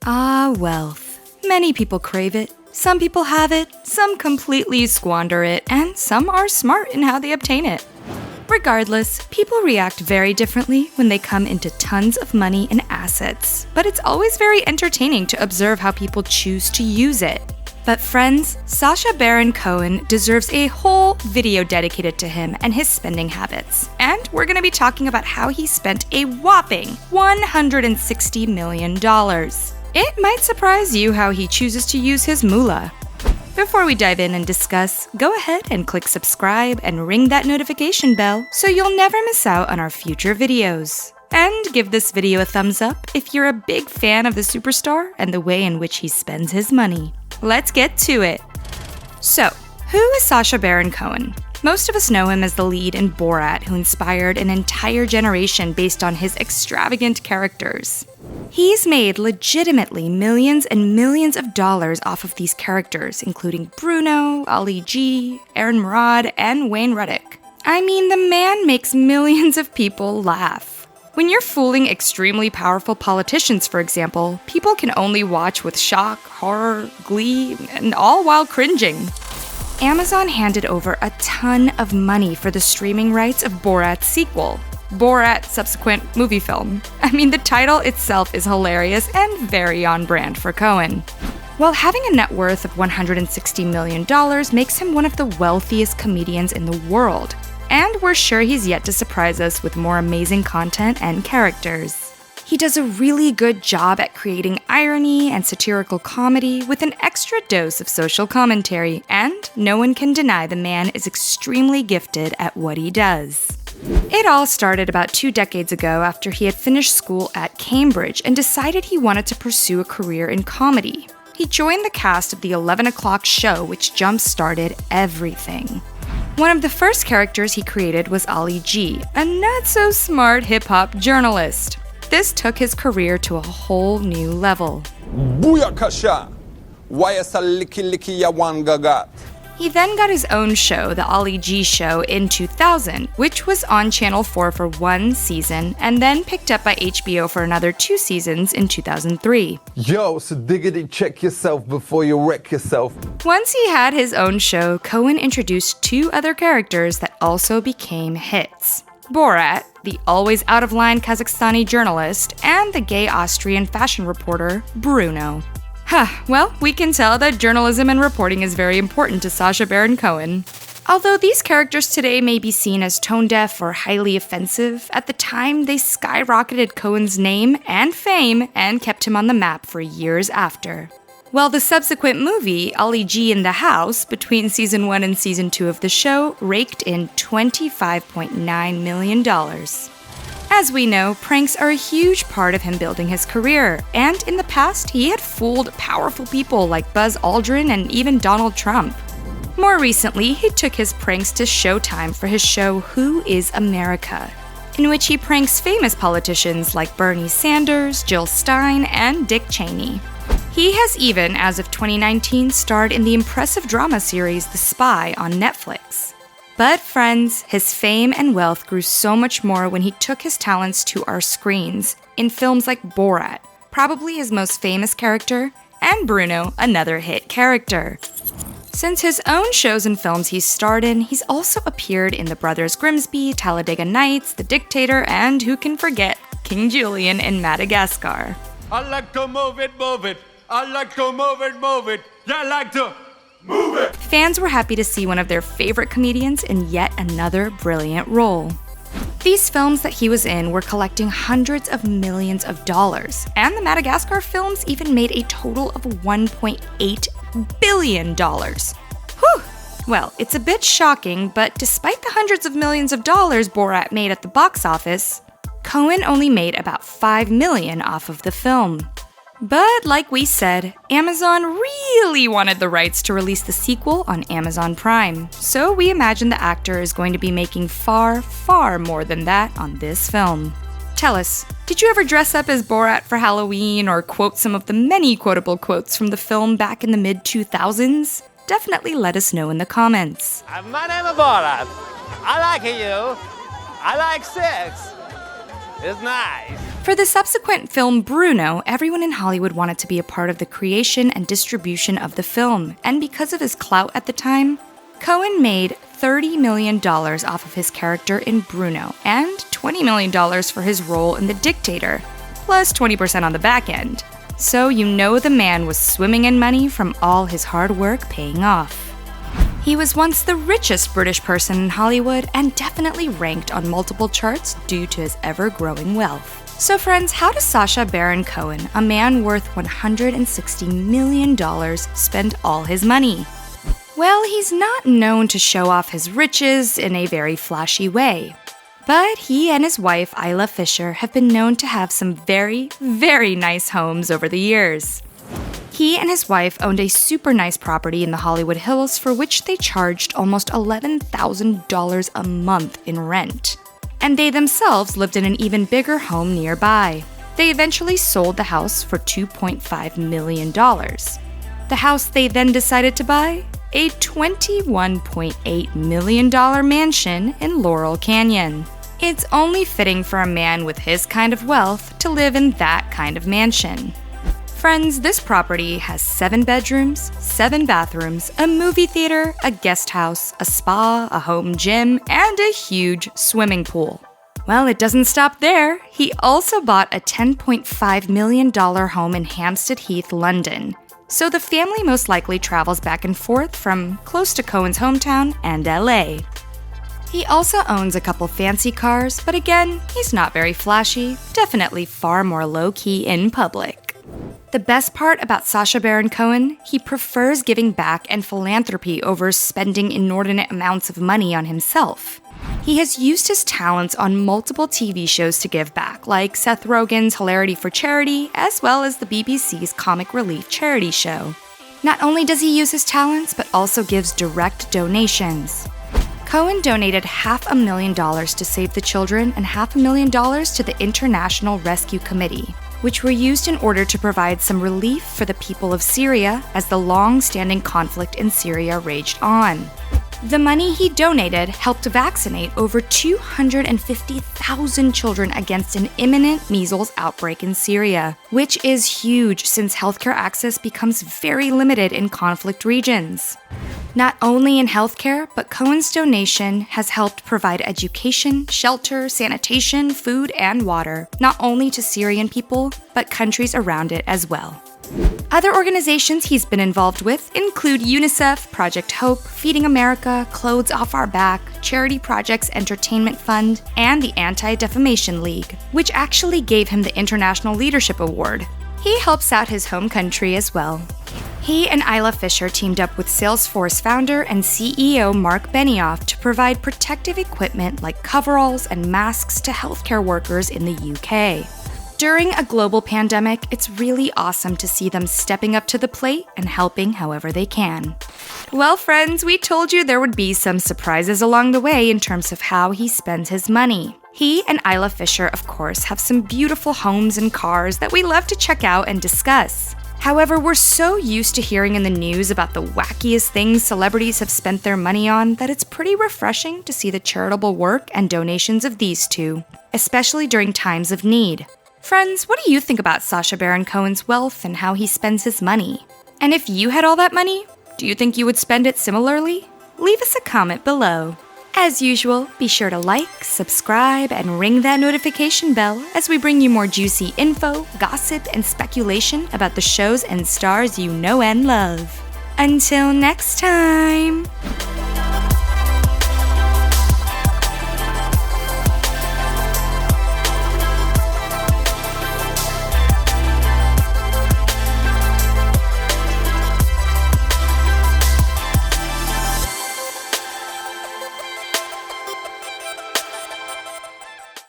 Ah, wealth. Many people crave it. Some people have it, some completely squander it, and some are smart in how they obtain it. Regardless, people react very differently when they come into tons of money and assets, but it's always very entertaining to observe how people choose to use it. But friends, Sacha Baron Cohen deserves a whole video dedicated to him and his spending habits. And we're gonna be talking about how he spent a whopping $160 million. It might surprise you how he chooses to use his moolah. Before we dive in and discuss, go ahead and click subscribe and ring that notification bell so you'll never miss out on our future videos. And give this video a thumbs up if you're a big fan of the superstar and the way in which he spends his money. Let's get to it. So, who is Sacha Baron Cohen? Most of us know him as the lead in Borat, who inspired an entire generation based on his extravagant characters. He's made legitimately millions and millions of dollars off of these characters, including Brüno, Ali G, Aaron Murad, and Wayne Ruddick. I mean, the man makes millions of people laugh. When you're fooling extremely powerful politicians, for example, people can only watch with shock, horror, glee, and all while cringing. Amazon handed over a ton of money for the streaming rights of Borat's sequel, Borat subsequent movie film. I mean, the title itself is hilarious and very on brand for Cohen. While having a net worth of $160 million makes him one of the wealthiest comedians in the world, and we're sure he's yet to surprise us with more amazing content and characters. He does a really good job at creating irony and satirical comedy with an extra dose of social commentary, and no one can deny the man is extremely gifted at what he does. It all started about 2 decades ago after he had finished school at Cambridge and decided he wanted to pursue a career in comedy. He joined the cast of the 11 o'clock show, which jump-started everything. One of the first characters he created was Ali G, a not-so-smart hip-hop journalist. This took his career to a whole new level. Booyakasha! Wayasa liki liki ya wangagat. He then got his own show, The Ali G Show, in 2000, which was on Channel 4 for 1 season, and then picked up by HBO for another 2 seasons in 2003. Yo, so diggity check yourself before you wreck yourself. Once he had his own show, Cohen introduced 2 other characters that also became hits. Borat, the always out-of-line Kazakhstani journalist, and the gay Austrian fashion reporter, Brüno. Well, we can tell that journalism and reporting is very important to Sacha Baron Cohen. Although these characters today may be seen as tone-deaf or highly offensive, at the time they skyrocketed Cohen's name and fame and kept him on the map for years after. Well, the subsequent movie, Ali G in the House, between season 1 and season 2 of the show, raked in $25.9 million. As we know, pranks are a huge part of him building his career, and in the past, he had fooled powerful people like Buzz Aldrin and even Donald Trump. More recently, he took his pranks to Showtime for his show Who is America?, in which he pranks famous politicians like Bernie Sanders, Jill Stein, and Dick Cheney. He has even, as of 2019, starred in the impressive drama series The Spy on Netflix. But friends, his fame and wealth grew so much more when he took his talents to our screens in films like Borat, probably his most famous character, and Brüno, another hit character. Since his own shows and films he's starred in, he's also appeared in The Brothers Grimsby, Talladega Nights, The Dictator, and who can forget, King Julien in Madagascar. I like to move it, move it. I like to move it, move it. Yeah, I like to move it. Fans were happy to see one of their favorite comedians in yet another brilliant role. These films that he was in were collecting hundreds of millions of dollars, and the Madagascar films even made a total of $1.8 billion. Whew! Well, it's a bit shocking, but despite the hundreds of millions of dollars Borat made at the box office, Cohen only made about $5 million off of the film. But like we said, Amazon really wanted the rights to release the sequel on Amazon Prime, so we imagine the actor is going to be making far, far more than that on this film. Tell us, did you ever dress up as Borat for Halloween or quote some of the many quotable quotes from the film back in the mid-2000s? Definitely let us know in the comments. My name is Borat. I like you. I like sex. It's nice. For the subsequent film Brüno, everyone in Hollywood wanted to be a part of the creation and distribution of the film, and because of his clout at the time, Cohen made $30 million off of his character in Brüno and $20 million for his role in The Dictator, plus 20% on the back end. So you know the man was swimming in money from all his hard work paying off. He was once the richest British person in Hollywood and definitely ranked on multiple charts due to his ever-growing wealth. So friends, how does Sacha Baron Cohen, a man worth $160 million, spend all his money? Well, he's not known to show off his riches in a very flashy way. But he and his wife, Isla Fisher, have been known to have some very, very nice homes over the years. He and his wife owned a super nice property in the Hollywood Hills for which they charged almost $11,000 a month in rent. And they themselves lived in an even bigger home nearby. They eventually sold the house for $2.5 million. The house they then decided to buy? A $21.8 million mansion in Laurel Canyon. It's only fitting for a man with his kind of wealth to live in that kind of mansion. Friends, this property has 7 bedrooms, 7 bathrooms, a movie theater, a guest house, a spa, a home gym, and a huge swimming pool. Well, it doesn't stop there. He also bought a $10.5 million home in Hampstead Heath, London. So the family most likely travels back and forth from close to Cohen's hometown and LA. He also owns a couple fancy cars, but again, he's not very flashy, definitely far more low-key in public. The best part about Sacha Baron Cohen, he prefers giving back and philanthropy over spending inordinate amounts of money on himself. He has used his talents on multiple TV shows to give back, like Seth Rogen's Hilarity for Charity, as well as the BBC's Comic Relief charity show. Not only does he use his talents, but also gives direct donations. Cohen donated $500,000 to Save the Children and $500,000 to the International Rescue Committee, which were used in order to provide some relief for the people of Syria as the long-standing conflict in Syria raged on. The money he donated helped vaccinate over 250,000 children against an imminent measles outbreak in Syria, which is huge since healthcare access becomes very limited in conflict regions. Not only in healthcare, but Cohen's donation has helped provide education, shelter, sanitation, food, and water, not only to Syrian people, but countries around it as well. Other organizations he's been involved with include UNICEF, Project Hope, Feeding America, Clothes Off Our Back, Charity Projects Entertainment Fund, and the Anti-Defamation League, which actually gave him the International Leadership Award. He helps out his home country as well. He and Isla Fisher teamed up with Salesforce founder and CEO Mark Benioff to provide protective equipment like coveralls and masks to healthcare workers in the UK. During a global pandemic, it's really awesome to see them stepping up to the plate and helping however they can. Well, friends, we told you there would be some surprises along the way in terms of how he spends his money. He and Isla Fisher, of course, have some beautiful homes and cars that we love to check out and discuss. However, we're so used to hearing in the news about the wackiest things celebrities have spent their money on that it's pretty refreshing to see the charitable work and donations of these two, especially during times of need. Friends, what do you think about Sacha Baron Cohen's wealth and how he spends his money? And if you had all that money, do you think you would spend it similarly? Leave us a comment below. As usual, be sure to like, subscribe, and ring that notification bell as we bring you more juicy info, gossip, and speculation about the shows and stars you know and love. Until next time!